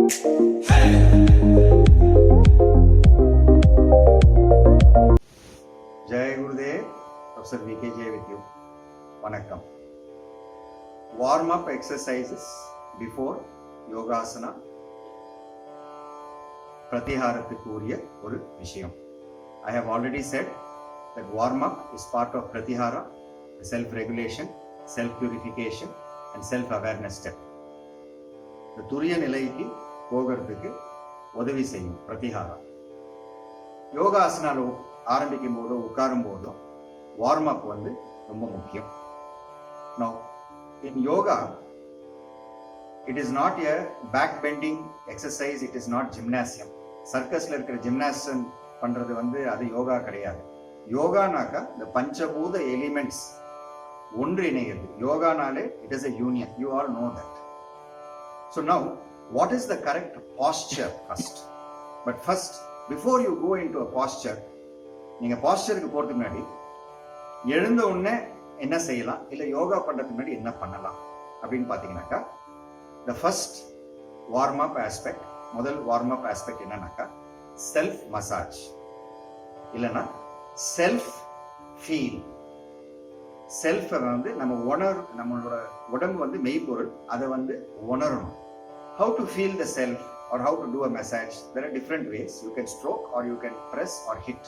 Jai Gurudev, Professor VKJ with you. Vanakkam. Warm up exercises before Yogasana Pratiharathukuriya oru vishayam. I have already said that warm up is part of Pratihara, self-regulation, self-purification and self-awareness step. The Turiya நிலைக்கு போகிறதுக்கு உதவி செய்யும் பிரதிஹாரா. யோகாசனால ஆரம்பிக்கும் போதோ உட்காரும் போதோ warm up வந்து ரொம்ப முக்கியம். Now, in yoga, it is not a back bending exercise, it is not gymnasium. சர்க்கஸ்ல இருக்கிற ஜிம்னாஸ்டியம் பண்றது வந்து அது யோகா கிடையாது. யோகானாக்கா the பஞ்சபூத elements ஒன்றிணைகிறது. யோகானாலே it is a union. You all know that. So now, what is the correct posture first? But first, before you go into a posture, நீங்க பாஸ்டருக்கு போறதுக்கு முன்னாடி எழுந்த உடனே என்ன செய்யலாம், இல்ல யோகா பண்றதுக்கு முன்னாடி என்ன பண்ணலாம் அப்படின்னு பாத்தீங்கன்னாக்கா, the first warm up aspect, முதல் warm up aspect என்னன்னாக்கா செல்ஃப் மசாஜ் இல்லைன்னா செல்ஃப் ஃபீல். செல்ஃப் வந்து நம்மளோட உடம்பு வந்து மெய்ப்பொருள், அதை வந்து உணரணும். How to feel the self or how to do a massage? There are different ways. You can stroke or you can press or hit.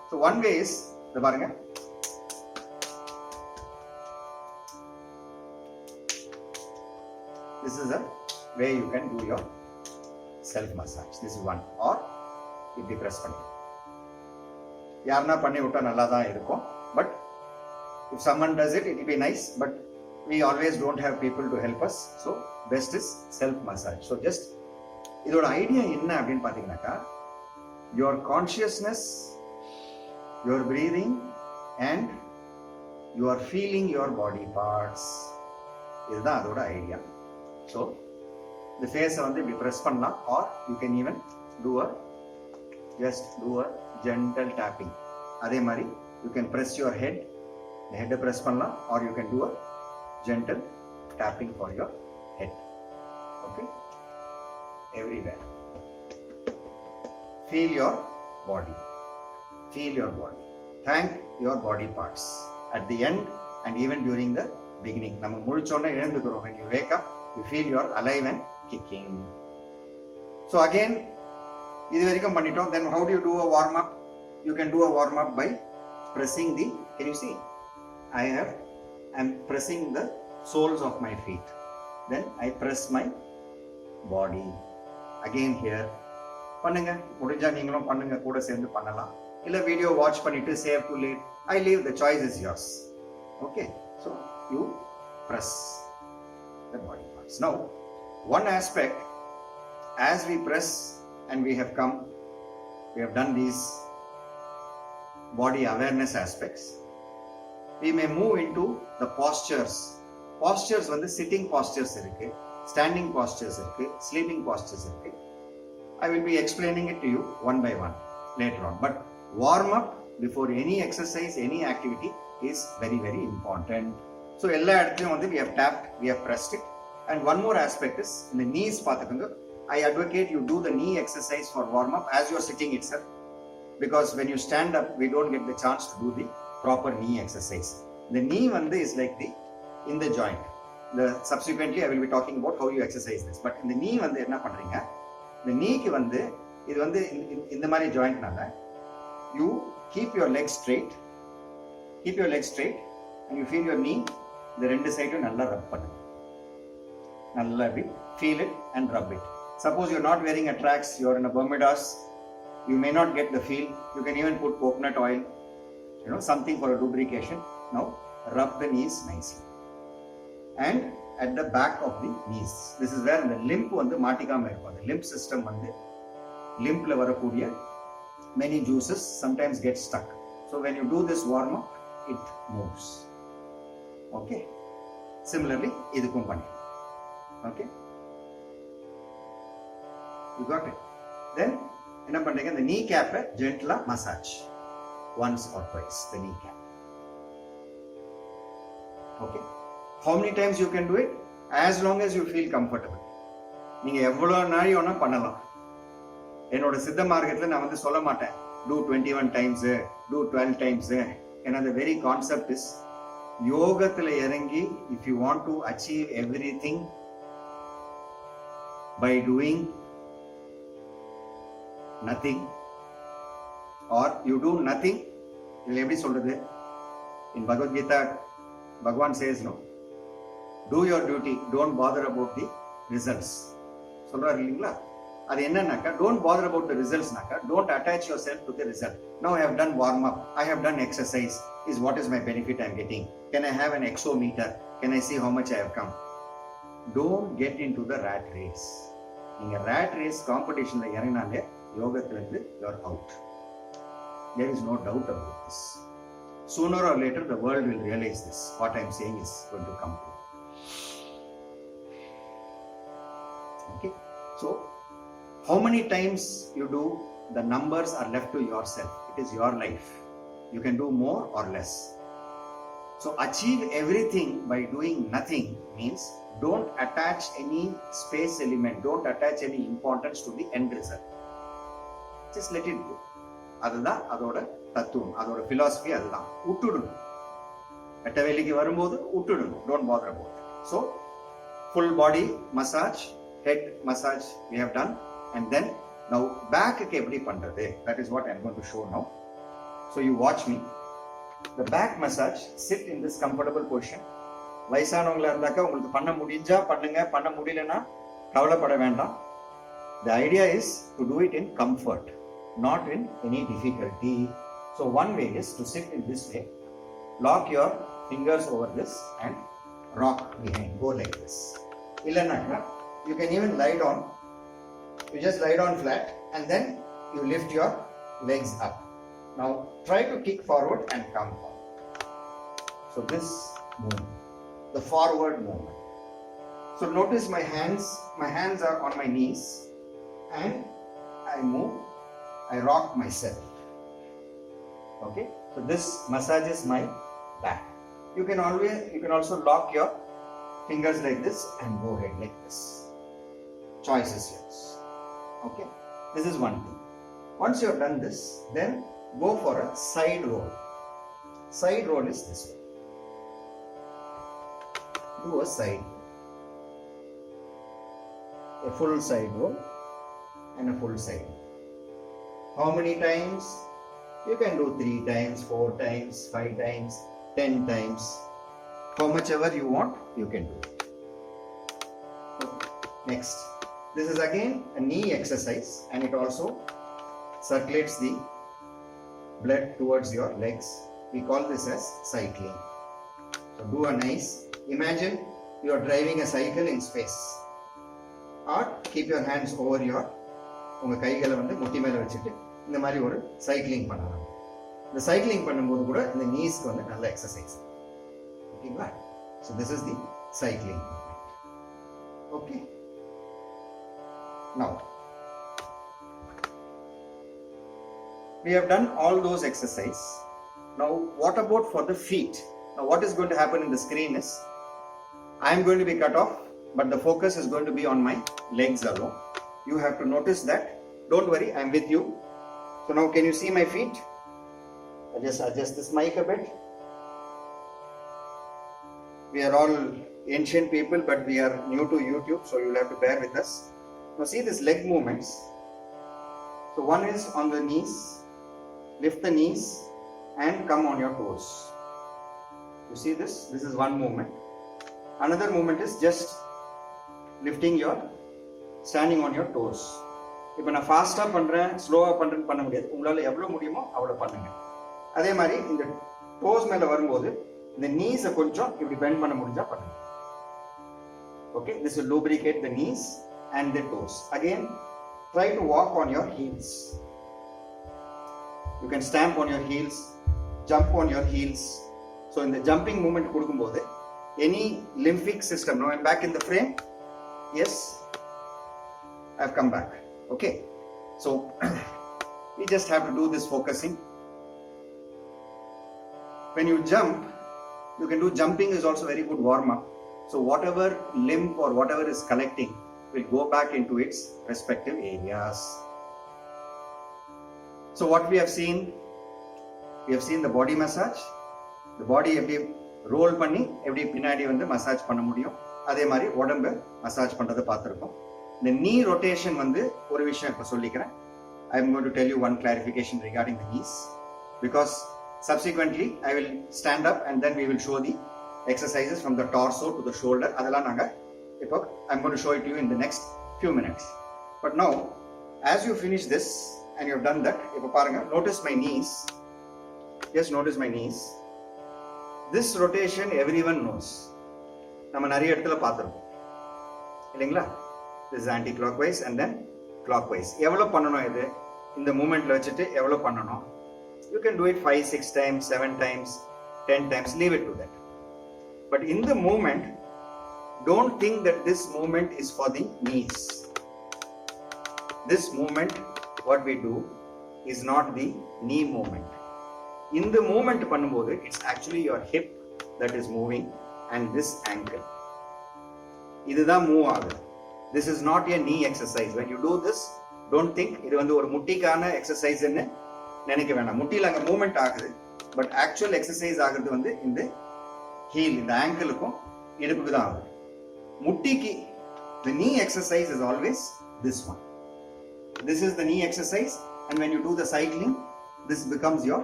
So one way is, the பாருங்க, this is a way you can do your self massage. This is one. Or இப்படி press பண்ணி யாருன்னா பண்ணி விட்டா நல்லா தான் இருக்கும். But if someone does it, it will be nice. But we always don't have people to help us. So best is self massage. So just இதோட idea என்ன அப்படின்னு பாத்தீங்கன்னாக்கா, your consciousness, your breathing and you are feeling your body parts. இதுதான் அதோட idea. So the face வந்து இப்படி press பண்ணலாம், or you can even just do a gentle tapping. அதே மாதிரி you can press your head, the head press பண்ணலாம், or you can do a gentle tapping for your head. Okay, everywhere. Feel your body. Feel your body. Thank your body parts at the end and even during the beginning. நம்ம முழிச்சோன்னே எழுந்துக்கிறோம். When you wake up, you feel you are alive and kicking. So again, இது வரைக்கும் பண்ணிட்டோம். Then how do you do a warm up? You can do a warm up by pressing the, can you see? I'm pressing the soles of my feet. Then I press my body. Again here. பண்ணுங்க, முடிஞ்சா நீங்களும் பண்ணுங்க, கூட சேர்ந்து பண்ணலாம். இல்ல video watch பண்ணிட்டு save to leave, I leave, the choice is yours. Okay, so you press the body parts. Now, one aspect, as we press and we have done these body awareness aspects, we may move into the postures. Postures வந்து sitting postures இருக்கு, standing postures இருக்கு, sleeping postures இருக்கு. I will be explaining it to you one by one later on. But warm up before any exercise, any activity is very, very important. So எல்லா இடத்துலயும் வந்து we have tapped, we have pressed it. And one more aspect is in the knees பாத்துக்கோங்க. I advocate you do the knee exercise for warm up as you are sitting itself, because when you stand up we don't get the chance to do the proper knee exercise. The knee வந்து is like in the joint. Subsequently I will be talking about how you exercise this. But in the knee வந்து என்ன பண்றீங்க, இந்த knee வந்து இது வந்து இந்த மாதிரி ஜாயிண்ட்னால you keep your legs straight and you feel your knee, இந்த ரெண்டு சைடும் நல்லா ரப் பண்ணுங்க. நல்லா அப்படி feel it and rub it. Suppose you're not wearing a tracks, you're in a Bermudas, you may not get the feel. You can even put coconut oil, something for a lubrication. Now rub the knees nicely. And at the back of the knees, this is where the lymph வந்து மாட்டிக்காம இருக்கும். The lymph system வந்து limpல வரக்கூடிய many juices sometimes get stuck. So when you do this warm up, it moves. Okay, similarly இதுக்கும் பண்ணி. Okay, you got it. Then என்ன பண்றீங்க, the knee cap gently massage once or twice the knee cap. Okay, how many times you can do it? As long as you feel comfortable. நீங்க எவ்வளவு நாளி ஒன்னா பண்ணலாம். என்னோட சித்த மார்க்கத்துல நான் வந்து சொல்ல மாட்டேன் do 21 times, do 12 times. ஏன்னா the very concept is யோகத்துல இறங்கி if you want to achieve everything by doing nothing or you do nothing, இதுல எப்படி சொல்றது? In Bhagavad Gita, Bhagavan says no, do your duty, don't bother about the results. சொல்றாரு இல்லைங்களா? அது என்னன்னாக்கா don't bother about the results நாக்கா don't attach yourself to the result. Now I have done warm up, I have done exercise, is what is my benefit I am getting? Can I have an exometer? Can I see how much I have come? Don't get into the rat race. நீங்க rat race competitionல இறங்கினாலே யோகத்திலிருந்து you are out. There is no doubt about this. Sooner or later the world will realize this. What I am saying is going to come true. Okay, so how many times you do, the numbers are left to yourself. It is your life. You can do more or less. So achieve everything by doing nothing means don't attach any space element, don't attach any importance to the end result. Just let it go. அதுதான் அதோட தத்துவம், அதோட philosophy அதுதான். விட்டுடணும். வெட்ட வேலைக்கு வரும்போது விட்டுடணும். Don't bother about it. So full body massage, head massage we have done, and then now back க்கு எப்படி பண்றது? That is what I am going to show now. So you watch me. The back massage, sit in this comfortable position. வயசானவங்களா இருந்தாக்க உங்களுக்கு பண்ண முடிஞ்சா பண்ணுங்க, பண்ண முடியலனா கவலைப்பட வேண்டாம். The idea is to do it in comfort, not in any difficulty. So one way is to sit in this way, lock your fingers over this and rock behind, go like this. Illanaka you can even lie down. You just lie down flat and then you lift your legs up. Now try to kick forward and come forward. So this movement, the forward movement. So notice my hands are on my knees and I move, I rock myself. Okay, so this massages my back. You can also lock your fingers like this and go ahead like this. Choice is yours. Okay, this is one thing. Once you have done this, then go for a side roll. Side roll is this way. Do a side roll, a full side roll and a full side roll. How many times? You can do 3 times, 4 times, 5 times, 10 times. How much ever you want, you can do it. Okay. Next, this is again a knee exercise and it also circulates the blood towards your legs. We call this as cycling. So do a nice, imagine you are driving a cycle in space, or keep your hands over your உங்க கைகளை வந்து முட்டி மேல வச்சுட்டு இந்த மாதிரி ஒரு cycling பண்ணலாம். இந்த சைக்கிளிங் பண்ணும்போது கூட இந்த நீஸ்க்கு வந்து நல்ல எக்ஸசைஸ். ஓகேங்களா? So this is the cycling movement. Okay. Now we have done all those exercises. Now what about for the feet? Now what is going to happen in the screen is I am going to be cut off, but the focus is going to be on my legs alone. You have to notice that. Don't worry, I am with you. So now can you see my feet? I just adjust this mic a bit. We are all ancient people, but we are new to YouTube, so you will have to bear with us. Now see these leg movements. So one is on the knees, lift the knees and come on your toes. You see this? This is one movement. Another movement is just lifting your, standing on your toes. இப்போ நான் ஃபாஸ்டா பண்றேன், ஸ்லோவா பண்றேன்னு பண்ண முடியாது. உங்களால எவ்வளவு முடியுமோ அவ்வளவு பண்ணுங்க. அதே மாதிரி இந்த டோஸ் மேல வரும்போது இந்த நீஸை கொஞ்சம் இப்படி பெண்ட் பண்ண முடிஞ்சா பண்ணுங்க. Okay, this will lubricate the knees and the toes. Again, try to walk on your heels. You can stamp on your heels, jump on your heels. So in the jumping movement கொடுக்கும்போது any lymphatic system. Now I'm back in the frame. Yes, I've come back. Okay, so we just have to do this focusing. When you jump, you can do jumping is also very good warm up. So whatever lymph or whatever is collecting will go back into its respective areas. So what we have seen the body massage. The body எப்படி role பண்ணி எப்படி பின்னாடி வந்து massage பண்ண முடியும், அதே மாதிரி உடம்பு மசாஜ் பண்றதை பார்த்துருக்கோம். இந்த knee rotation வந்து ஒரு விஷயம் இப்போ சொல்லிக்கிறேன். I am going to tell you one clarification regarding the knees, because subsequently I will stand up and then we will show the exercises from the torso to the shoulder. அதெல்லாம் நாங்க இப்போ I am going to show it to you in the next few minutes. But now as you finish this and you have done that, இப்போ பாருங்க, notice my knees. Just notice my knees. This rotation everyone knows. நம்ம நிறைய இடத்துல பார்த்துருக்கோம் இல்லைங்களா? This is anti-clockwise and then clockwise. எவ்வளவு பண்ணணும் இது? இந்த மூமெண்ட்ல வச்சுட்டு எவ்வளவு பண்ணணும்? You can do it 5, 6 times, 7 times, 10 times, leave it to that. But in the movement, don't think that this movement is for the knees. This movement, what we do, is not the knee movement. In the movement பண்ணும்போது, it's actually your hip that is moving and this ankle. இதுதான் move ஆகுது. This is not a knee exercise. When you do this, don't think இது வந்து ஒரு முட்டிக்கான எக்ஸசைஸ்ன்னு நினைக்க வேண்டாம். முட்டியில் அங்கே movement ஆகுது, பட் ஆக்சுவல் எக்ஸசைஸ் ஆகுறது வந்து இந்த ஹீல், இந்த ஆங்கிளுக்கும் இடுப்புக்கு தான் ஆகுது. முட்டிக்கு the knee exercise is always this one. This is the knee exercise, and when you do the cycling, this becomes your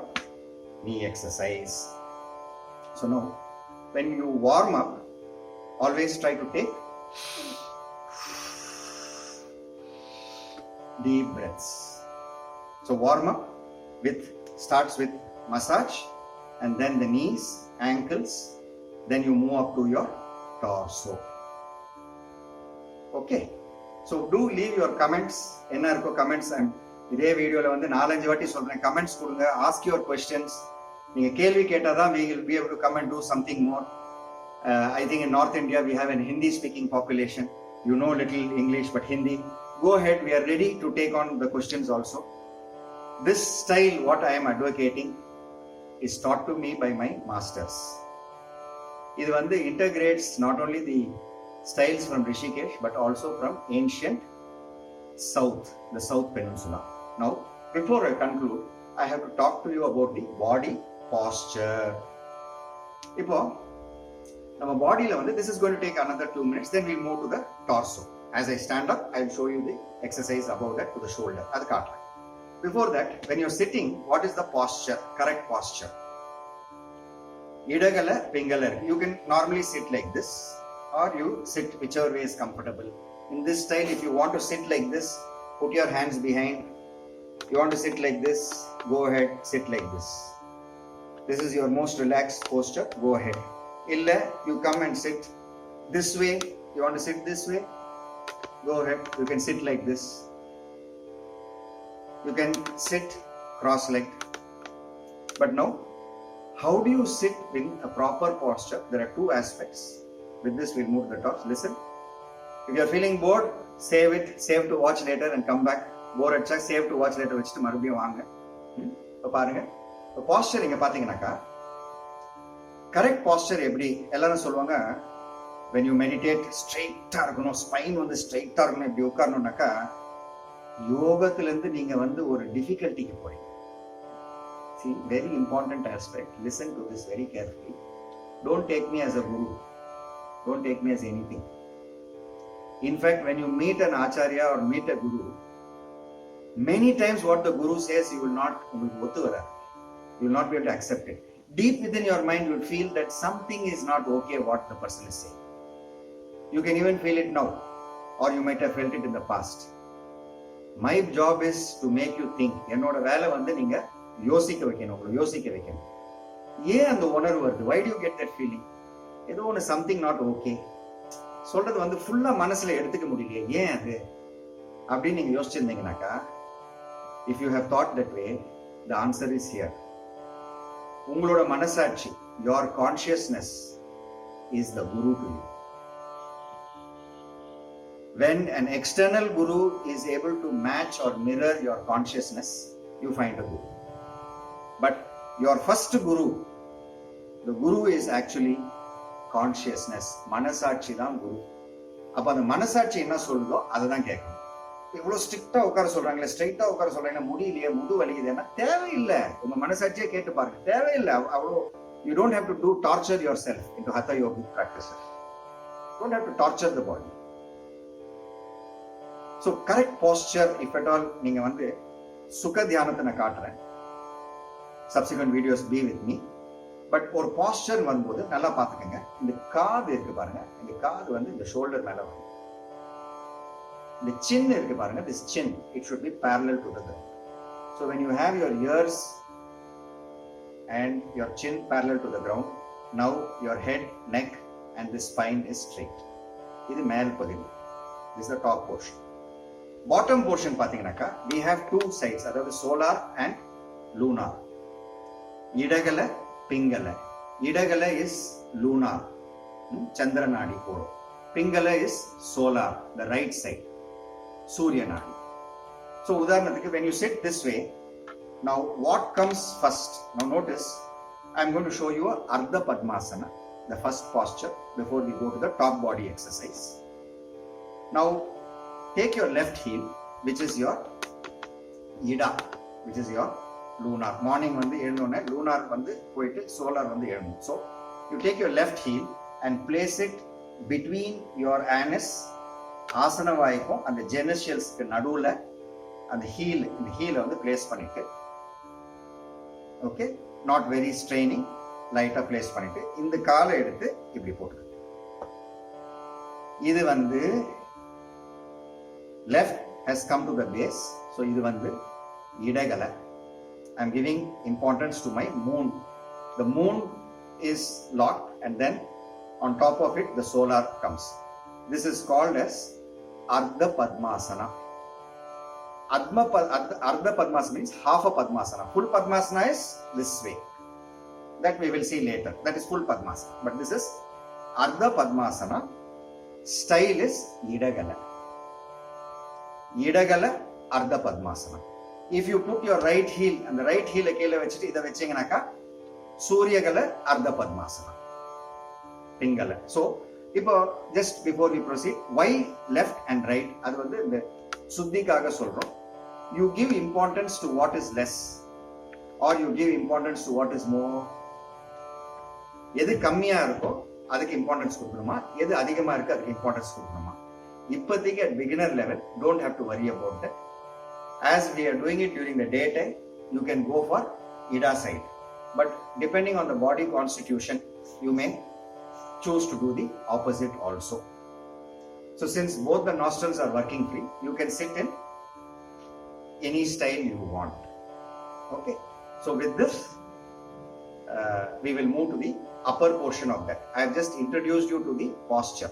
knee exercise. So now, when you warm up, always try to take deep breaths. So warm up starts with massage, and then the knees, ankles, then you move up to your torso. Okay. So do leave your comments. என்ன இருக்கோ comments, and இதே வீடியோல வந்து 4-5 வாட்டி சொல்றேன், comments கொடுங்க, ask your questions. நீங்க கேள்வி கேட்டாதான் we will be able to come and do something more. I think in North India we have an Hindi speaking population. You know little English but Hindi. Go ahead, we are ready to take on the questions also. This style what I am advocating is taught to me by my masters. இது வந்து integrates not only the styles from Rishikesh but also from ancient South, the South Peninsula. Now, before I conclude, I have to talk to you about the body posture. இப்போ நம்ம பாடியில வந்து this is going to take another 2 minutes, then we move to the torso. As I stand up, I will show you the exercise about that to the shoulder. அது காட்டுறேன். Before that, when you're sitting, what is the posture, correct posture? இடகல Pingala. You can normally sit like this, or you sit whichever way is comfortable. In this style, if you want to sit like this, put your hands behind. You want to sit like this, go ahead, sit like this. This is your most relaxed posture, go ahead. Illa, you come and sit this way. You want to sit this way, go ahead, you can sit like this. You can sit cross-legged. But now, how do you sit in a proper posture? There are 2 aspects. With this, we'll move to the top. Listen. If you are feeling bored, save it. Save to watch later and come back. Bored அடிச்சா save to watch later வச்சுட்டு மறுபடியும் வாங்க. இப்போ பாருங்க, இப்போ pastor இங்க பாத்தீங்கன்னாக்கா, correct pastor எப்படி எல்லாரும் சொல்லுவாங்க, when you meditate ஸ்ட்ரைட்டா இருக்கணும், ஸ்பைன் வந்து ஸ்ட்ரைட்டா இருக்கணும், இப்படி உட்காரணும்னாக்கா யோகத்துல இருந்து நீங்க வந்து ஒரு டிஃபிகல்ட்டிக்கு போறீங்க. See, very important aspect. Listen to this very carefully. Don't take me as a guru. Don't take me as anything. In fact, when you meet an acharya or meet a guru, many times what the guru says you will not be able to accept it. Deep within your mind you will feel that something is not okay what the person is saying. You can even feel it now, or you might have felt it in the past. My job is to make you think. என்னோட வேலை வந்து நீங்க யோசிக்க வைக்கணும். ஏன் அந்த உணர்வு வருது? Why do you get that feeling? ஏதோ ஒன்று something not okay. சொல்றது வந்து ஃபுல்லா மனசுல எடுத்துக்க முடியலையே, ஏன் அது அப்படின்னு நீங்க யோசிச்சிருந்தீங்கன்னாக்கா, if you have thought that way, the answer is here. உங்களோட மனசாட்சி, your consciousness is the guru to you. When an external guru is able to match or mirror your consciousness, you find a guru. But your first guru, the guru is actually consciousness. Manasachi தான் குரு. அப்ப அந்த மனசாட்சி என்ன சொல்லுதோ அதை தான் கேட்கணும். இவ்வளவு ஸ்ட்ரிக்டா உட்கார சொல்றாங்களே, ஸ்ட்ரைட்டா உட்கார சொல்றாங்க, முடியலையே, முது வலிக்குதுன்னா தேவையில்லை. உங்க மனசாட்சியே கேட்டு பாருங்க, தேவையில்லை. அவ்வளோ you don't have to do torture yourself into hatha yogic practices. You don't have to torture the body. So correct posture, if at all, நீங்க வந்து சுக தியானத்தை நான் காட்டுறேன், subsequent videos be with me. But ஒரு பாஸ்டர் வரும்போது நல்லா பார்த்துக்கங்க. இந்த காது இருக்கு பாருங்க, இந்த காது வந்து இந்த ஷோல்டர் மேல வரும். இந்த chin இருக்கு பாருங்க, this chin, it should be parallel to the ground. So when you have your ears and your chin parallel to the ground, now your head, neck and the spine is straight. இது மேல் பகுதி. This is the top portion. Bottom portion பாத்தீங்கன்னாக்கா we have two sides, அதாவது solar and lunar. இடகல Pingala. இடகல is lunar, சந்திரநாடி போடும். Pingala is solar, the right side, சூரிய நாடி. So உதாரணத்துக்கு when you sit this way, now what comes first? Now notice, I am going to show you a Ardha Padmasana, the first posture before we go to the top body exercise. Now take your left heel, which is your Ida, which is your lunar. Morning வந்து எழுந்தோனே lunar வந்து போயிட்டு solar வந்து எழுணும். So you take your left heel and place it between your anus, ஆசன வாய்க்கும் அந்த genitals-க்கு நடுவுல அந்த heel, இந்த heel வந்து place பண்ணிட்டு, ஓகே, நாட் வெரி ஸ்ட்ரெயினிங், லைட்டா பிளேஸ் பண்ணிட்டு இந்த காலை எடுத்து இப்படி போட்டு, இது வந்து left has come to the base. So இது வந்து இடகலை. I am giving importance to my moon. The moon is locked and then on top of it the solar comes. This is called as Ardha Padmasana. Ardha Padmasana means half a Padmasana. Full Padmasana is this way. That we will see later. That is full Padmasana. But this is Ardha Padmasana. Style is Idagala. Idagala Ardha Padmasana. If you put your right heel and the right heel kela vechittu idha vechinganaka Suryagala Ardha Padmasana. Pingala. So, இப்போ just before we proceed, why left and right? அது வந்து இந்த சுத்திக்காக சொல்றோம். You give importance to what is less or you give importance to what is more. எது கம்மியா இருக்கோ அதுக்கு importance கொடுக்கணுமா, எது அதிகமா இருக்கு அதுக்கு இம்பார்ட்டன்ஸ் கொடுக்கணுமா? இப்போதைக்கு at beginner level, don't have to worry about that. As we are doing it during the daytime, you can go for Ida side. But depending on the body constitution, you may choose to do the opposite also. So since both the nostrils are working free, you can sit in any style you want. Okay. So with this, we will move to the upper portion of that. I have just introduced you to the posture.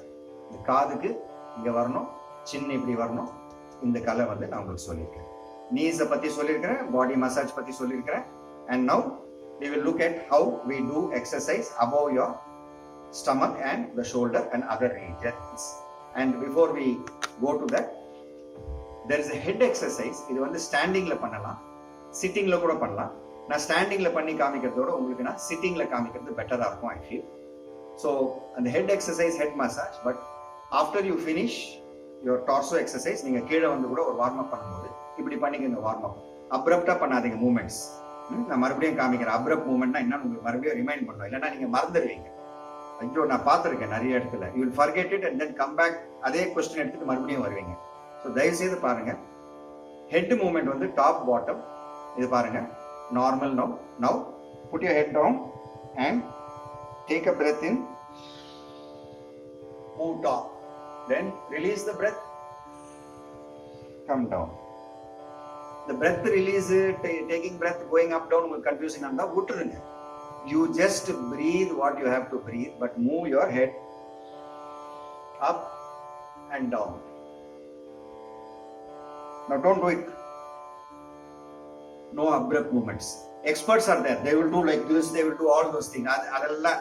The காதுக்கு இங்க வரணும், சின்ன இப்படி வரணும், இந்த கலை வந்து நான் உங்களுக்கு சொல்லியிருக்கேன். Knees பத்தி சொல்லியிருக்கிறேன், body massage பத்தி சொல்லியிருக்கிறேன். And now we will look at how we do exercise above your stomach and the shoulder and other regions. And before we go to that, there is a head exercise. இது வந்து ஸ்டாண்டிங்ல பண்ணலாம், சிட்டிங்ல கூட பண்ணலாம். நான் ஸ்டாண்டிங்ல பண்ணி காமிக்கிறதோட உங்களுக்கு நான் சிட்டிங்ல காமிக்கிறது பெட்டரா இருக்கும், I feel. So அந்த head exercise, head massage. But after you finish your torso exercise, நீங்க கீழே வந்து கூட ஒரு வார்ம் அப் பண்ணும்போது இப்படி பண்ணிக்கங்க. வார்ம் அப் அப்ரப்டா பண்ணாதீங்க மூமெண்ட்ஸ். நான் மறுபடியும் காமிக்கிறேன். அப்ரப்ட் மூமெண்ட்னா என்ன உங்களுக்கு மறுபடியும் ரிமைண்ட் பண்ணும், இல்லைன்னா நீங்க மறந்துடுவீங்க. ஐயோ, நான் பார்த்துருக்கேன் நிறைய இடத்துல. You will forget it and then come back, அதே கொஸ்டின் எடுத்துட்டு மறுபடியும் வருவீங்க. ஸோ தயவு செய்து பாருங்க, ஹெட் மூமெண்ட் வந்து டாப் பாட்டம். இது பாருங்க, normal now. Now put your head down and take a breath in, move top, then release the breath, come down. The breath release, taking breath, going up down will confusing anda vitturunga. You just breathe what you have to breathe, but move your head up and down. Now don't do it. No abrupt movements. Experts are there. They will do like this. They will do all those things. Adalla,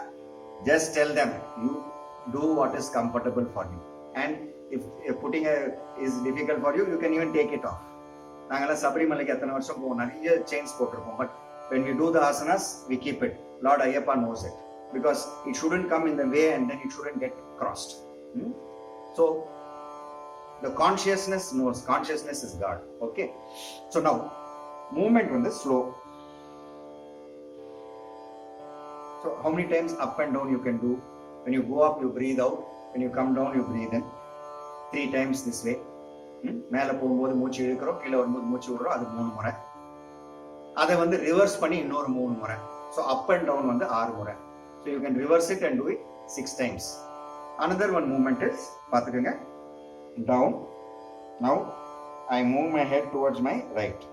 just tell them, you do what is comfortable for you. And if putting is difficult for you, you can even take it off. நாங்கெல்லாம் சபரிமலைக்கு எத்தனை வருஷம் போவோம், நிறைய chains போட்டிருப்போம். But when we do the asanas, we keep it. Lord Ayyappa knows it, because it shouldn't come in the way and then it shouldn't get crossed. So The consciousness knows. Consciousness is God. Okay. So now, movement வந்து slow. So how many times up and down you can do? When you go up, you breathe out. When you come down, you breathe in. 3 times this way. மேலே போகும்போது மூச்சு இழுக்கிறோம், கீழே வரும்போது மூச்சு விடுறோம், அது 3 முறை. அதை வந்து ரிவர்ஸ் பண்ணி இன்னொரு 3 முறை. ஸோ அப் அண்ட் டவுன் வந்து 6 முறை. So you can reverse it and do it 6 times. Another one moment is, பார்த்துக்கோங்க, down. Now I move my head towards my right.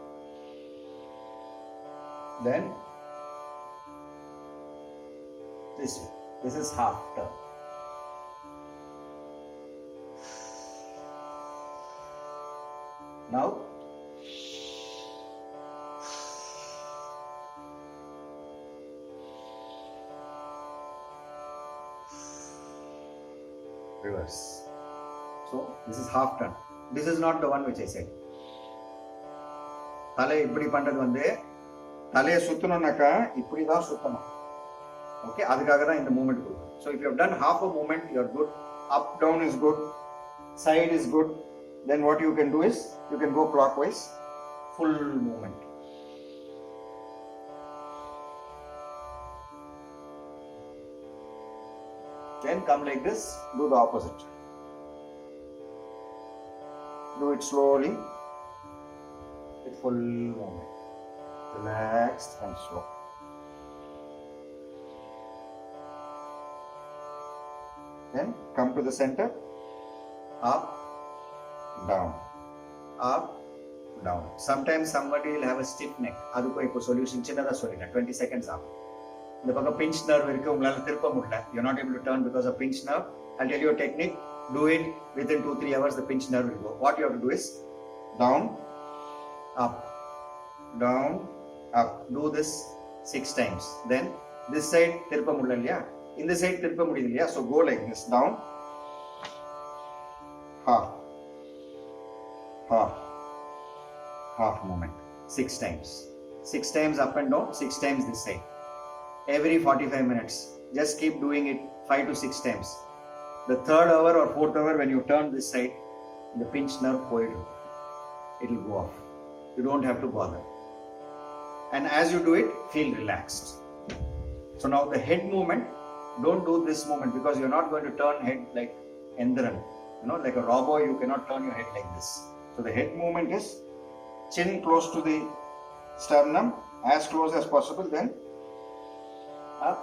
Then this is half turn. Now reverse. So this is half turn. This is not the one which I said. தலை இப்படி பண்றது வந்து தலையை சுத்தணும்னாக்கா இப்படி தான் சுத்தணும். Okay, அதுக்காக தான் இந்த மூமெண்ட் கொடுக்கும். So if you have done half a movement, you are good. Up down is good, side is good. Then what you can do is you can go clockwise, full movement. Then come like this, do the opposite. Do it slowly with full movement. Relaxed and slow. Then come to the center, up, down, up, down. Sometimes somebody will have a stiff neck. அதுக்கு இப்போ solution சின்னதா சொல்லிட்டேன், 20 seconds ஆகும். இந்த பக்கம் pinch nerve இருக்கு, உங்களால திருப்ப முடியல, you're not able to turn because of pinch nerve. I'll tell you a technique. Do it within 2-3 hours, the pinch nerve will go. What you have to do is down, up, down, up. Do this 6 times. Then this side திருப்ப முடியல இல்லையா, இந்த side திருப்ப முடியல இல்லையா, so go like this, down, half, half, half movement, 6 times. 6 times up and down, 6 times this side. Every 45 minutes. Just keep doing it 5 to 6 times. The 3rd hour or 4th hour, when you turn this side, the pinch nerve it will go off. You don't have to bother. And as you do it, feel relaxed. So now the head movement, don't do this movement because you're not going to turn head like Endran. Like a robot, you cannot turn your head like this. So the head movement is chin close to the sternum, as close as possible, then up,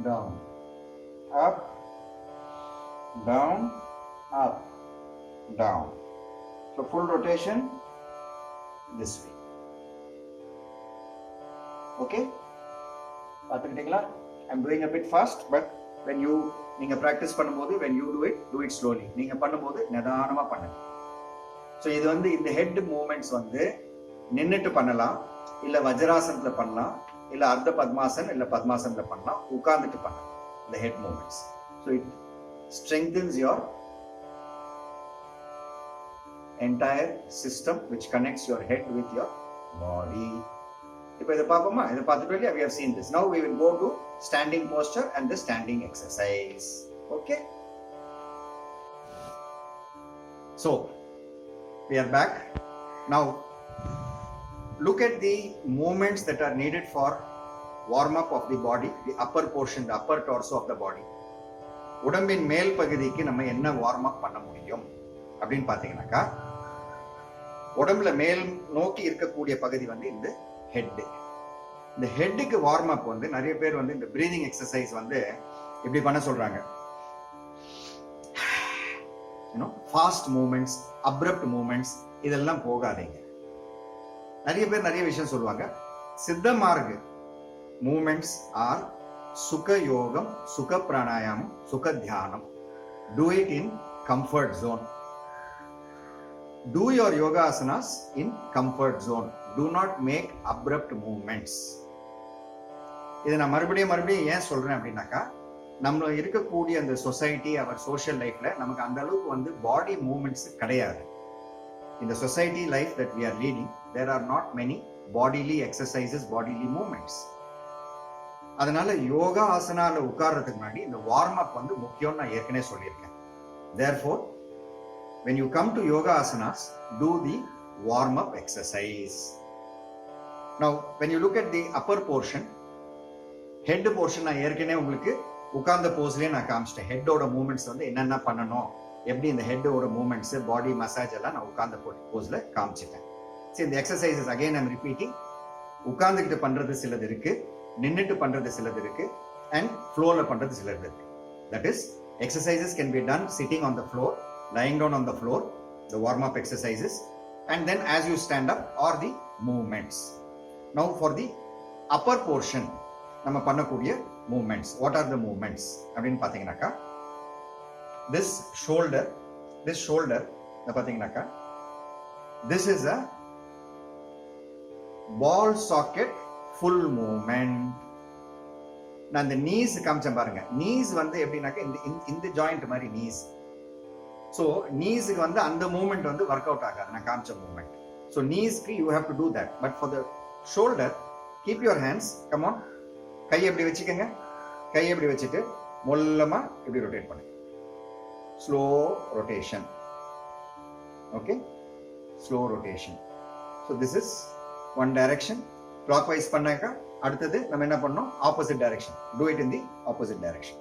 down, up, down, up, down. So full rotation this way. Okay? I'm doing a bit fast, but when you practice பண்ணும்போது, when you do it slowly. நீங்க பண்ணும்போது நிதானமா பண்ணுங்க. So இது வந்து இந்த head movements வந்து நின்னுட்டு பண்ணலாம், இல்ல வஜ்ராசனத்துல பண்ணலாம், இல்ல அர்த்த பத்மாசன் இல்ல பத்மாசனத்துல பண்ணலாம், உட்கார்ந்துட்டு பண்ணலாம் the head movements. So it strengthens your entire system which connects your head with your body. இப்போ இதை பார்ப்போமா? இதை பார்த்துட்டு இல்லையா? We have seen this. Now we will go to standing posture and the standing exercise. Okay? So we are back. Now look at the movements that are needed for warm up of the body, the upper portion, the upper torso of the body. உடம்பின் மேல் பகுதிக்கு நம்ம என்ன warm up பண்ண முடியும் அப்படின்னு பார்த்தீங்கன்னாக்கா, உடம்புல மேல் நோக்கி இருக்கக்கூடிய பகுதி வந்து இந்த ஹெட். இந்த ஹெட்டுக்கு வார்ம் அப் வந்து நிறைய பேர் வந்து இந்த பிரீதிங் எக்ஸசைஸ் வந்து இப்படி பண்ண சொல்றாங்க. ஃபாஸ்ட் மூவ்மெண்ட்ஸ், அப்ரப்ட் மூவ்மெண்ட்ஸ் இதெல்லாம் போகாதீங்க. நிறைய பேர் நிறைய விஷயம் சொல்லுவாங்க. சித்த மார்க் மூவ்மெண்ட்ஸ் ஆர் சுக யோகம், சுக பிராணாயாமம், சுக தியானம். Do it in comfort zone. Do your yoga asanas in comfort zone. Do not make abrupt movements. இதை நான் மறுபடியும் ஏன் சொல்றேன் அப்படின்னாக்கா, நம்ம இருக்கக்கூடிய அந்த சொசைட்டி, அவர் சோஷியல் லைஃப்ல நமக்கு அந்த அளவுக்கு வந்து பாடி மூவ்மெண்ட்ஸ் கிடையாது. இந்த society life that we are leading, there are not many bodily exercises, bodily movements. அதனால யோகா ஆசனால உட்கார்றதுக்கு முன்னாடி இந்த வார்ம் அப் வந்து முக்கியம், நான் ஏற்கனவே சொல்லியிருக்கேன். Therefore when you come to yoga asanas, do the warm up exercise. Now when you look at the upper portion, head portion நான் ஏற்கனவே உங்களுக்கு உட்கார்ந்த போஸ்லயே நான் காமிச்சிட்டேன். ஹெட்டோட மூவ்மெண்ட்ஸ் வந்து என்னென்ன பண்ணணும், எப்படி இந்த ஹெட்டோட மூவ்மெண்ட்ஸ், பாடி மசாஜ் எல்லாம் நான் உட்கார்ந்த போஸ்ல காமிச்சிட்டேன். சரி, இந்த எக்ஸசைசஸ் அகைன் ஐம் ரிப்பீட்டிங். உட்கார்ந்துக்கிட்டு பண்றது சிலது இருக்கு, நின்னுட்டு பண்றது சிலது இருக்கு, and floor பண்றது சிலது இருக்கு. That is, exercises can be done sitting on the floor, lying down on the floor, the warm up exercises, and then as you stand up or the movements. Now for the upper portion நம்ம பண்ணக்கூடிய movements, what are the movements அப்படினு பாத்தீங்கன்னாக்கா, this shoulder பாத்தீங்கன்னாக்கா, this is a ball socket full movement. நான் இந்த knees காமிச்சேன் பாருங்க. Knees வந்து எப்படின்னாக்க இந்த ஜாயிண்ட் மாதிரி நீஸ். ஸோ நீஸுக்கு வந்து அந்த மூவ்மெண்ட் வந்து ஒர்க் அவுட் ஆகாது, நான் காமிச்ச மூவ்மெண்ட். ஸோ நீஸ்க்கு you have to do that. But for the shoulder, keep your hands, come on, கையை எப்படி வச்சுக்கோங்க, கையை எப்படி வச்சுட்டு மொல்லமா இப்படி ரொட்டேட் பண்ணுங்க. Slow rotation. Okay, slow rotation. So this is one direction. Clockwise பண்ணாக்கா அடுத்தது நம்ம என்ன பண்ணோம், opposite direction. Do it in the opposite direction.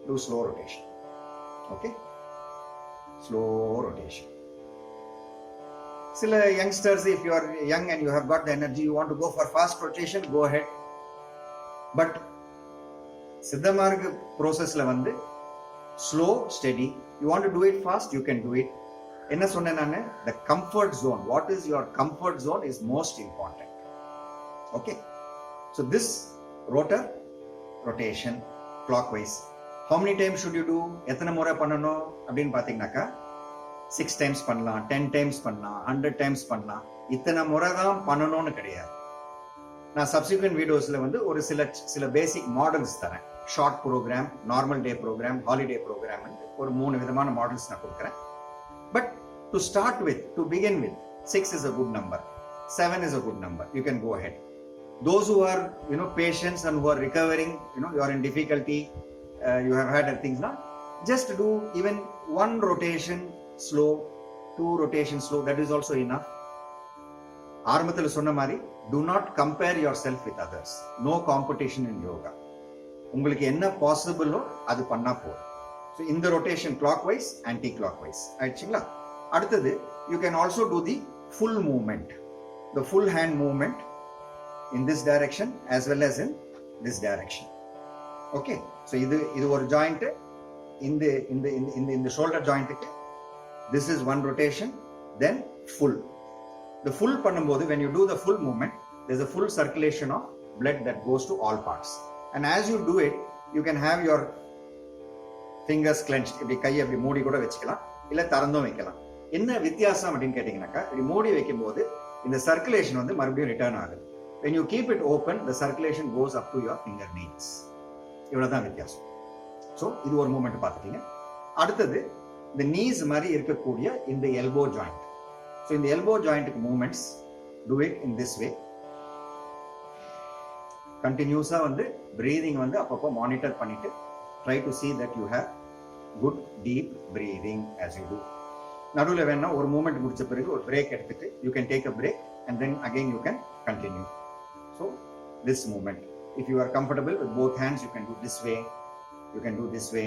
Do slow rotation. Okay, slow rotation. சில youngsters, if you are young and you have got the energy, you want to go for fast rotation, go head. But சித்தமார்க் ப்ரோசஸ்ல வந்து slow steady. You want to do it fast, you can do it. என்ன சொன்னேன் நான், the comfort zone, what is your comfort zone is most important. Okay, so this rotation clockwise, how many times should you do, எத்தனை முறை பண்ணணும் அப்படின்னு பாத்தீங்கன்னாக்கா, 6 times பண்ணலாம், 10 times பண்ணலாம், 100 times பண்ணலாம். இத்தனை முறை தான் பண்ணணும்னு கிடையாது. நான் சப்சிக்வெண்ட் வீடியோஸ்ல வந்து ஒரு சில பேசிக் மாடல்ஸ் தரேன். Short program, normal day program, holiday program, ஒரு 3 விதமான மாடல்ஸ் நான் கொடுக்குறேன். But to start with, to begin with, 6 is a good number, 7 is a good number. You can go ahead. Those who are, patients and who are recovering, you are in difficulty, you have had things now, just do even 1 rotation slow, 2 rotations slow, that is also enough. ஆரம்பத்தில் சொன்ன மாதிரி, do not compare yourself with others. No competition in yoga. உங்களுக்கு என்ன பாசிபிளோ அது பண்ணா போதும். So இந்த rotation clockwise, anti clockwise ஆயிடுச்சுங்களா. அடுத்தது, you can also do the full movement, the full hand movement in this direction as well as in this direction. Okay, so இது ஒரு joint, இந்த shoulder joint க்கு this is one rotation, then full. The full பண்ணும்போது, when you do the full movement, there's a full circulation of blood that goes to all parts. And as you do it, you can have your fingers clenched. இப்படி கையை அப்படி மூடி கூட வச்சுக்கலாம், இல்ல திறந்தும் வைக்கலாம். என்ன வித்தியாசம் அப்படின்னு கேட்டீங்கன்னாக்கா, இப்படி மூடி வைக்கும்போது இந்த சர்க்குலேஷன் வந்து மறுபடியும் ரிட்டர்ன் ஆகுது. When you keep it open, the circulation goes up to your fingernails. இவ்வளவுதான் வித்தியாசம். ஸோ இது ஒரு மூமெண்ட் பார்த்துட்டீங்க. அடுத்தது, இந்த நீஸ் மாதிரி இருக்கக்கூடிய இந்த எல்போ ஜாயிண்ட். ஸோ இந்த எல்போ ஜாயிண்ட்டுக்கு movements, do it in this way. கண்டினியூஸா வந்து பிரீதிங் வந்து அப்பப்போ மானிட்டர் பண்ணிட்டு, try to see that you have good deep breathing as you do. நடுவில் வேணா ஒரு மூமெண்ட் முடிச்ச பிறகு ஒரு பிரேக் எடுத்துட்டு, you can take a break and then again you can continue. So this movement, if you are comfortable with both hands, you can do this way, you can do this way.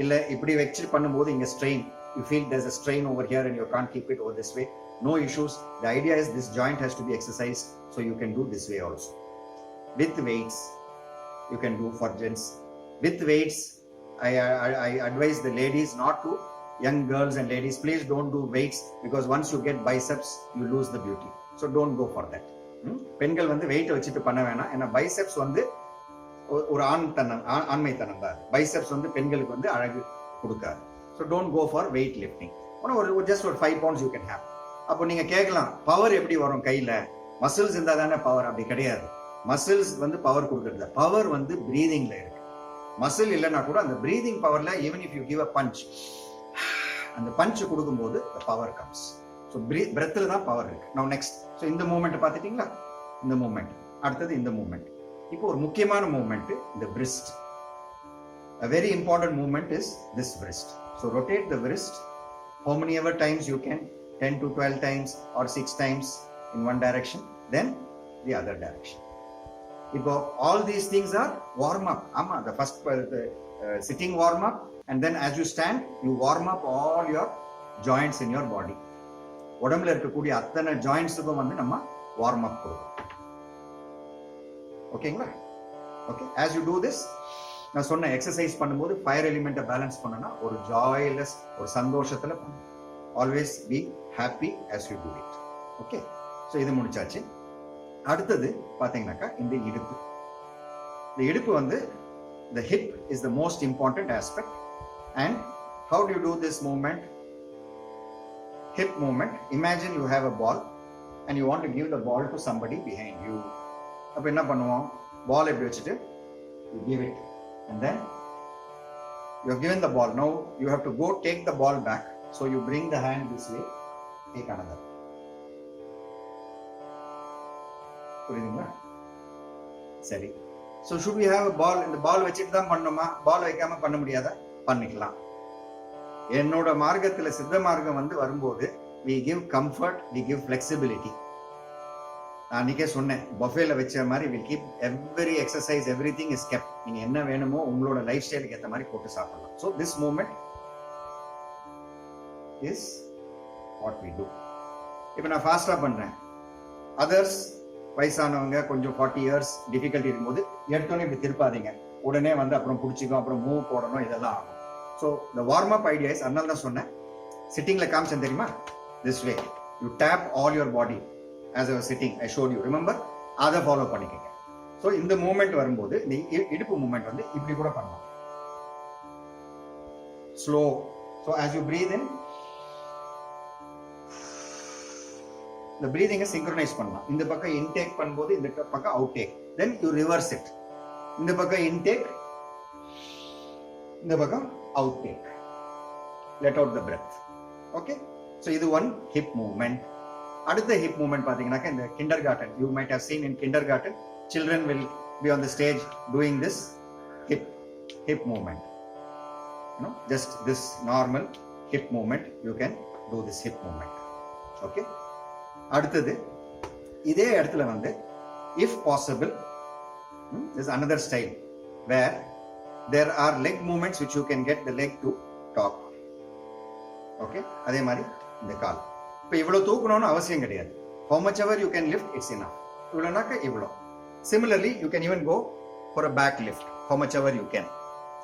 இல்ல இப்படி வெச்சு பண்ணும்போது இங்க strain, you feel there's a strain over here and you can't keep it over this way, no issues. The idea is this joint has to be exercised, so you can do this way also. With weights, you can do for gents. With weights, I advise the ladies not to, young girls and ladies, please don't do weights, because once you get biceps, you lose the beauty. So don't go for that. பெண்கள் வந்து wait வச்சுட்டு பண்ண வேணாம். ஏன்னா biceps வந்து ஒரு ஆண்மைத்தனம் தான். Biceps வந்து பெண்களுக்கு வந்து அழகு கொடுக்காது. So don't go for weight lifting. ஒரு ஜஸ்ட் ஒரு 5 pounds யூ கேன் ஹேவ். அப்போ நீங்க கேட்கலாம், பவர் எப்படி வரும் கையில? மசில்ஸ் இருந்தா தானே பவர்? அப்படி கிடையாது. மசில்ஸ் வந்து பவர் கொடுக்கறது, பவர் வந்து பிரீதிங்ல இருக்கு. மசில் இல்லைன்னா கூட அந்த பிரீதிங் பவர்ல, even if you give a punch, அந்த பஞ்ச் கொடுக்கும்போது the power comes. So breathல தான் பவர் இருக்கு. Now next, so இந்த மூவ்மெண்ட் பார்த்துட்டீங்களா? இந்த மூவ்மெண்ட். அடுத்தது இந்த மூவ்மெண்ட். இப்போ ஒரு முக்கியமான மூவ்மெண்ட், இந்த wrist. A very important movement is this wrist. So rotate the wrist how many ever times you can, 10 to 12 times or 6 times in one direction, then the other direction. இப்போ all these things are warm up. ஆமா, the first sitting warm up, and then as you stand you warm up all your joints in your body. உடம்புல இருக்கக்கூடிய அத்தனை ஜாயின்ட்ஸுக்கும் வந்து நம்ம warm up கொடுக்கும். ஓகேங்களா? Okay, as you do this, நான் சொன்ன எக்ஸசைஸ் பண்ணும்போது ஃபயர் எலிமெண்ட்டை பேலன்ஸ் பண்ணனா ஒரு ஜாய்லெஸ், ஒரு சந்தோஷத்துல பண்ணணும். Always be happy as you do it. Okay, so இது முடிச்சாச்சு. அடுத்தது பார்த்தீங்கன்னாக்கா இந்த இடுப்பு. இந்த இடுப்பு வந்து the hip is the most important aspect. And how do you do this movement? Hip movement. Imagine you have a ball and you want to give the ball to somebody behind you. அப்ப என்ன பண்ணுவோம்? பால் எப்படி வச்சுட்டு you give it, and then you have given the ball. Now you have to go take the ball back. So you bring the hand this way, take another. புரியுதுங்களா? சரி. So should we have a ball? இந்த பால் வச்சுட்டு தான் பண்ணணுமா? பால் வைக்காம பண்ண முடியாதா? பண்ணிக்கலாம். என்னோட மார்க்கத்துல சித்த மார்க்கம் வந்து வரும்போது we give comfort, we give flexibility. நான் அன்னைக்கே சொன்னேன், பஃபேல வச்ச மாதிரி we'll keep every exercise, everything is kept. நீங்க என்ன வேணுமோ உங்களோட லைஃப் ஸ்டைலுக்கு ஏற்ற மாதிரி போட்டு சாப்பிடலாம். So this movement is what we do. இப்போ நான் ஃபாஸ்டா பண்றேன். அதர்ஸ் வயசானவங்க கொஞ்சம் 40 years டிஃபிகல்ட்டி இருக்கும்போது எடுத்தோன்னே இப்படி திருப்பாதீங்க. உடனே வந்து அப்புறம் பிடிச்சிக்கும், அப்புறம் மூவ் போடணும், இதெல்லாம் ஆகும். So the warm up idea is, அதனால தான் சொன்னேன், சிட்டிங்ல காமிச்சேன் தெரியுமா? This way you tap all your body as I was sitting. I showed you, remember? அதை ஃபாலோ பண்ணிக்கங்க. ஸோ இந்த மூமெண்ட் வரும்போது இந்த இடுப்பு மூமெண்ட் வந்து இப்படி கூட பண்ணலாம். Slow. So as you breathe in, இந்த பிரீதிங்கை சிங்க்ரனைஸ் பண்ணலாம். இந்த பக்கம் இன்டேக் பண்ணும்போது இந்த பக்கம் out take, then you reverse it. இந்த பக்கம் இன்டேக், இந்த பக்கம் out take, let out the breath. Okay, so இது ஒன் ஹிப் மூவ்மெண்ட். அடுத்த ஹிப் மூவ்மெண்ட் பார்த்தீங்கன்னாக்கா இந்த kindergarten, you might have seen in kindergarten, children will be on the stage doing this hip movement. You know, just this normal hip movement, you can do this hip movement. Okay. அடுத்தது இதே இடத்துல வந்து if possible, there's another style where there are leg movements which you can get the leg to talk. Okay, அதே மாதிரி இந்த கால். இப்போ இவ்வளவு தூக்கணும்னு அவசியம் கிடையாது. How much ever you can lift, it's enough. இவ்வளோனாக்க இவ்வளோ. Similarly, you can even go for a back lift, how much ever you can.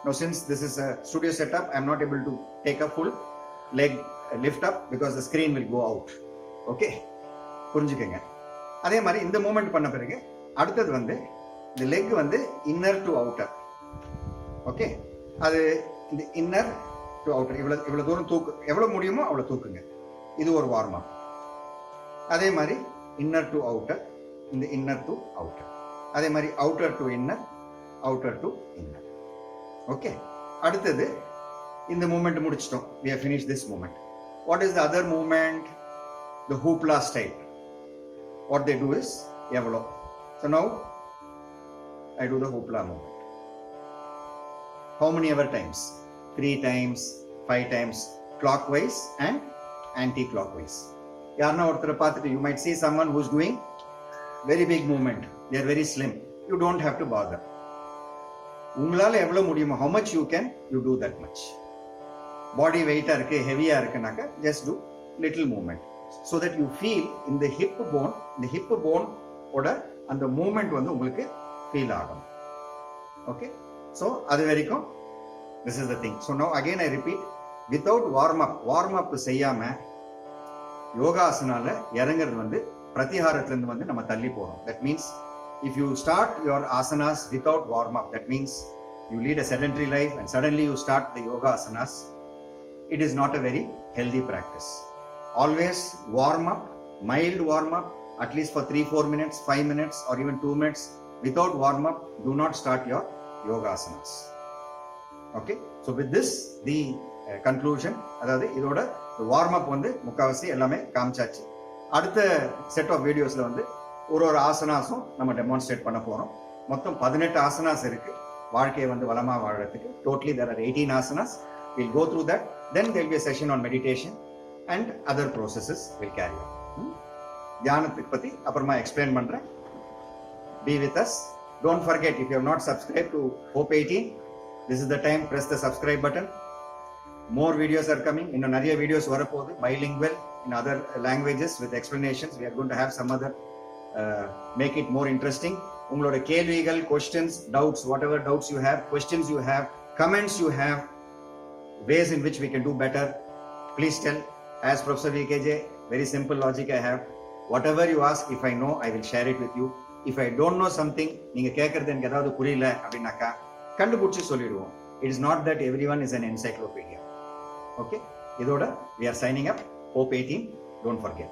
Now, since this is a studio setup, I'm not able to take a full leg lift up because the screen will go out. Okay, புரிஞ்சுக்கங்க. அதே மாதிரி இந்த moment பண்ண பிறகு அடுத்தது வந்து இந்த leg வந்து இன்னர் டு அவுட்டர். ஓகே, அது இந்த இன்னர் டு அவுட்டர் இவ்வளவு தூரம் தூக்கு, எவ்வளவு முடியுமோ அவ்வளவு தூக்குங்க. இது ஒரு வார்ம் அப். அதே மாதிரி இன்னர் டு அவுட்டர், இந்த இன்னர் டு அவுட்டர். அதே மாதிரி outer to inner, outer to inner. Okay, அடுத்தது இந்த மூமெண்ட் முடிச்சிட்டோம். we have finished this movement. What is the other movement? The hoopla style. What they do is எவ்வளோ. So now I do the hoopla movement. How many ever times? 3 times, 5 times, clockwise and anti-clockwise. யாருன்னா ஒருத்தரை பார்த்துட்டு you might see someone who's doing very big movement, they are very slim. You don't have to bother. உங்களால எவ்வளவு முடியுமோ, how much you can, you do that much. பாடி வெயிட்டா இருக்கு, ஹெவியா இருக்குனாக்க just do little movement so that you feel in the hip bone, the hip bone ஓட அந்த moment வந்து உங்களுக்கு ஃபீல் ஆகும். ஓகே, so அது வரைக்கும் this is the thing. So now again I repeat, without warm up செய்யாம யோகாசனால இறங்குறது வந்து பிரதிஹாரத்துல இருந்து வந்து நம்ம தள்ளி போறோம். That means if you start your asanas without warm up, that means you lead a sedentary life and suddenly you start the yoga asanas, it is not a very healthy practice. Always warm up, mild warm up, at least for 3-4 minutes, 5 minutes or even 2 minutes. Without warm up, do not start your yoga asanas. Okay, so with this the conclusion, அதாவது இதோட warm up வந்து முக்காவாசி எல்லாமே காமிச்சாச்சு. அடுத்த set of வீடியோஸ்ல வந்து ஒரு ஆசனாஸும் நம்ம டெமான்ஸ்ட்ரேட் பண்ண போறோம். மொத்தம் 18 ஆசனாஸ் இருக்கு வாழ்க்கையை வந்து வளமா வாழறதுக்கு. Totally there are 18 asanas. We'll go through that. Then there will be a session on meditation and other processes will carry on. தியானத்துக்கு பத்தி அப்புறமா எக்ஸ்பிளைன் பண்றேன். Be with us. Don't forget, if you have not subscribed to Hope 18, this is the time, press the subscribe button. More videos are coming. இன்னும் நிறைய videos வரப்போகுது, bilingual in other languages with explanations. We are going to have some other make it more interesting. உங்களோட கேள்விகள், questions, doubts, whatever doubts you have, questions you have, comments you have, ways in which we can do better, please tell. As Professor VKJ, very simple logic I have. Whatever you ask, if I know, I will share it with you. If I don't know something, நீங்க கேட்கறது எனக்கு ஏதாவது புரியல அப்படின்னாக்கா கண்டுபிடிச்சு சொல்லிடுவோம். It is not that everyone is an encyclopedia. Okay? இதோட we are signing up. Hope 18. Don't forget.